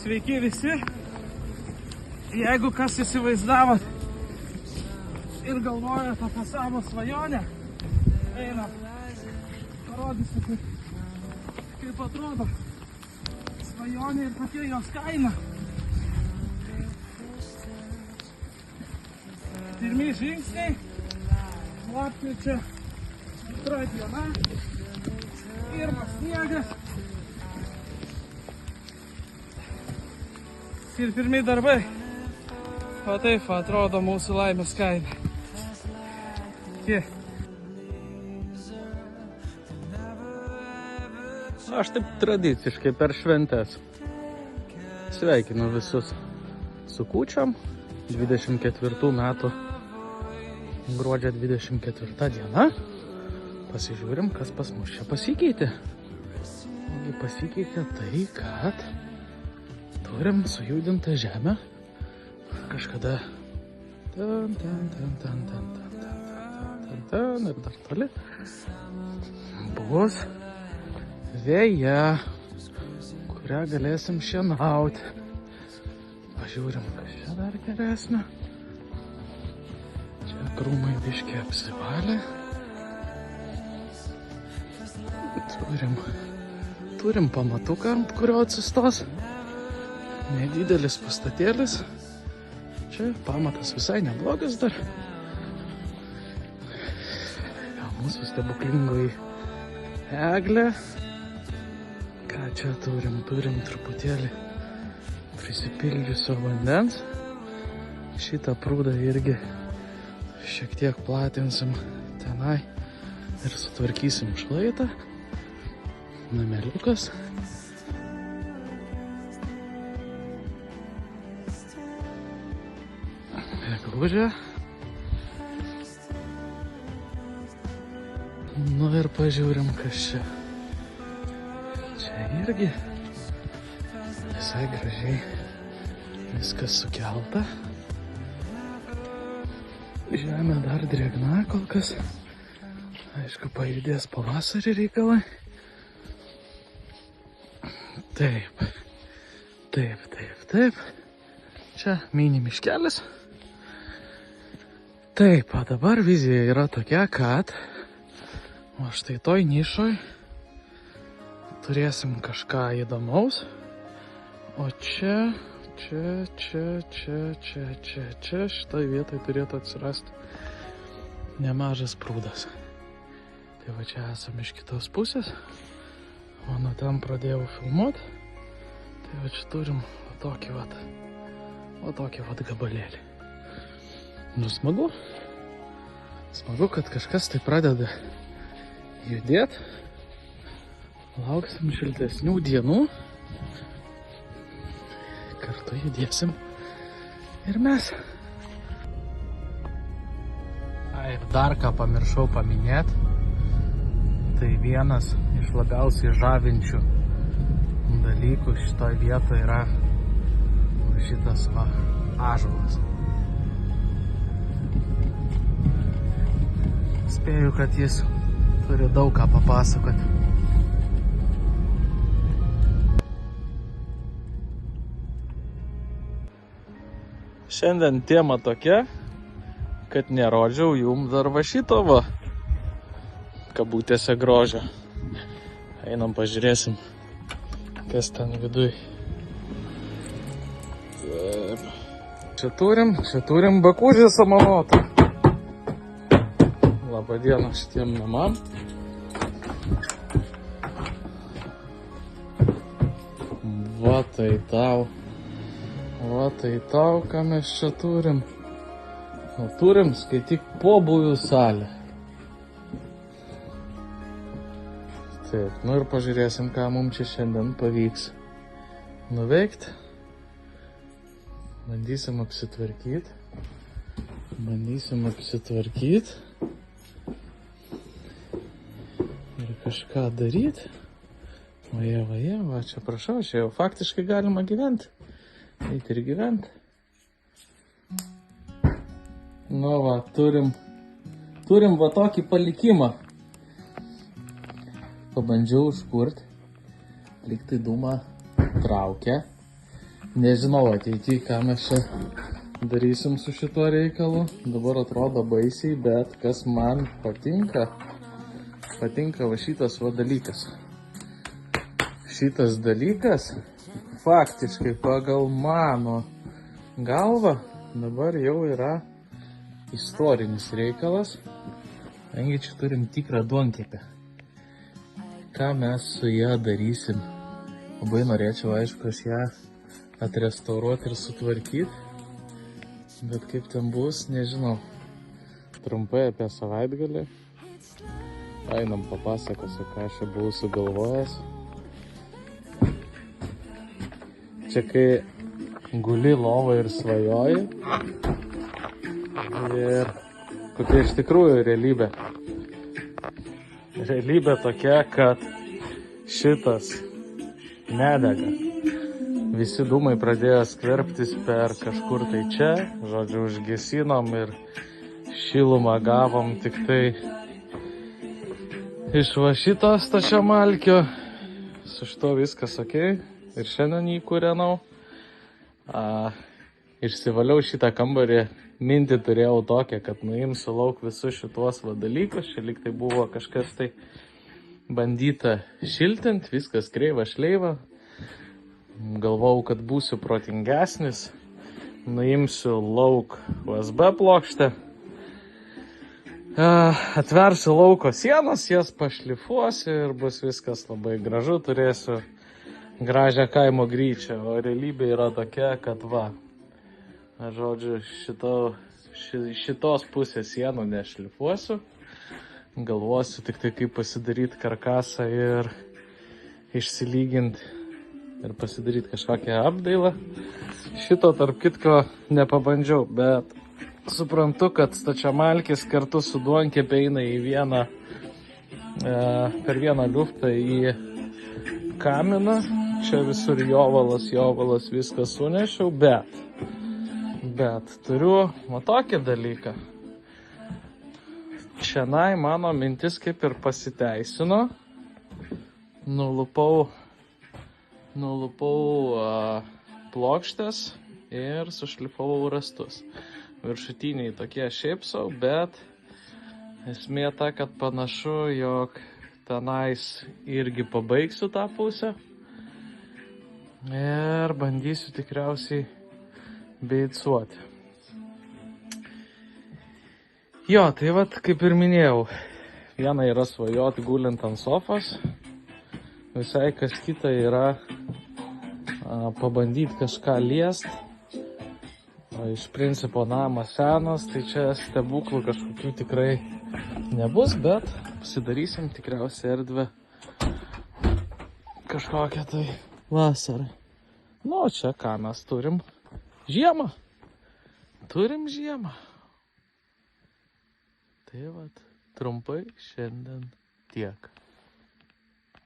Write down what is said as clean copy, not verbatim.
Sveiki visi. Jeigu kas įsivaizdavot ir galvojat apie savo svajonę, einam. Parodysiu, kaip atrodo svajonė ir kokia jos kaina. Pirmi žingsniai. Lapkričio 2 diena. Pirmas sniegas. Ir pirmi darbai. O taip atrodo mūsų laimės kaina. Aš taip tradiciškai per šventes sveikinu visus su kūčiom. 24 metų gruodžio 24 diena. Pasižiūrim, kas pas mus čia pasikeitė. Pasikeitė tai, kad turim sujudintą žemę. Kažkada ten ir dar toli bus veja, kurią galėsim šienauti. Pažiūrim, kas čia dar geresnė. Čia krūmai biškį apsivalė. Turim pamatuką, ant kurio atsistos. Nedidelis pastatėlis. Čia pamatas visai neblogas dar. Mūsų stebuklingoji eglė. Ką čia turim? Turim truputėlį prisipildžiusio vandens. Šitą prūdą irgi šiek tiek platinsim tenai ir sutvarkysim šlaitą. Nameliukas. Eglužė. Nu ir pažiūrim, kas čia. Čia irgi visai gražiai viskas sukelta. Žemė dar drėgna kol kas. Aišku, pajudės pavasarį reikalai. Taip. Čia mini miškelis. Taip, o dabar vizija yra tokia, kad štai toj nišoj turėsim kažką įdomaus. O čia šitoj vietoj turėtų atsirasti nemažas prūdas. Tai va čia esame iš kitos pusės. O nuo ten pradėjau filmuoti. Tai va čia turim tokį gabalėlį. Nu smagu. Smagu, kad kažkas tai pradeda judėti. Lauksim šiltesnių dienų. Kartu judėsim ir mes. Ir dar ką pamiršau paminėti. Tai vienas iš labiausiai žavinčių dalykų šitoj vietoje yra šitas ąžuolas. Spėju, kad jis turi daug ką papasakoti. Šiandien tema tokia, kad nerodžiau jums dar va šito va kabutėse grožio. Einam pažiūrėsim, kas ten viduj. Čia turim bakūžį samanotą. Labą dieną šitiem namam. Va tai tau, ką mes čia turim. O turim, skaityk, pobūvių salę. Taip, nu ir pažiūrėsim, ką mums čia šiandien pavyks nuveikti. Bandysim apsitvarkyti. Ir kažką daryti. Va, čia prašau, čia jau faktiškai galima gyventi. Eiti ir gyventi. Nu va, turim va tokį palikimą. Pabandžiau užkurti. Lyg tai dūmą traukia. Nežinau ateityje, ką mes čia darysim su šituo reikalu. Dabar atrodo baisiai, bet kas man patinka va šitas va dalykas. Šitas dalykas faktiškai pagal mano galvą dabar jau yra istorinis reikalas. Kadangi čia turim tikrą duonkepę. Ką mes su ją darysim? Labai norėčiau, aišku, aš ją atrestauruoti ir sutvarkyti. Bet kaip ten bus, nežinau. Trumpai apie savaitgalį. Einam papasakosiu, ką aš čia buvau sugalvojęs. Čia kai guli lovą ir svajoji. Ir kokia iš tikrųjų realybė. Realybė tokia, kad šitas nedega. Visi dūmai pradėjo skverbtis per kažkur tai čia. Žodžiu, užgesinom ir šilumą gavom tik tai iš va šito stačiamalkio. Su šito viskas ok. Ir šiandien jį kūrenau. Išsivaliau šitą kambarį. Mintį turėjau tokią, kad nuimsiu lauk visus šituos va dalykus. Čia lyg tai buvo kažkas tai bandyta šiltint. Viskas kreiva šleiva. Galvojau, kad būsiu protingesnis. Nuimsiu lauk USB plokštę. Atversiu lauko sienas, jas pašlifuosiu ir bus viskas labai gražu. Turėsiu gražią kaimo gryčią. O realybė yra tokia, kad va. Žodžiu, šitos pusės sienų nešlifuosiu. Galvosiu tik tai, kaip pasidaryti karkasą ir išsilyginti. Ir pasidaryti kažkokią apdailą. Šito tarp kitko nepabandžiau, bet suprantu, kad stačiamalkis kartu su duonkepė eina į vieną, per vieną liuftą į kaminą. Čia visur jovalas, viskas sunešiau, bet turiu tokį dalyką. Čianai mano mintis kaip ir pasiteisino. Nulupau plokštės ir sušlifavau rastus. Viršutiniai tokie šiaip sau, bet esmė ta, kad panašu, jog tenais irgi pabaigsiu tą pusę. Ir bandysiu tikriausiai beicuoti. Jo, tai vat, kaip ir minėjau, viena yra svajoti gulint ant sofos. Visai kas kita yra pabandyti kažką liest. O iš principo namas senas, tai čia stebuklų kažkokių tikrai nebus, bet pasidarysim tikriausiai erdvę kažkokią tai vasarą. Nu, čia ką mes turim? Žiemą. Turim žiemą. Tai vat, trumpai šiandien tiek.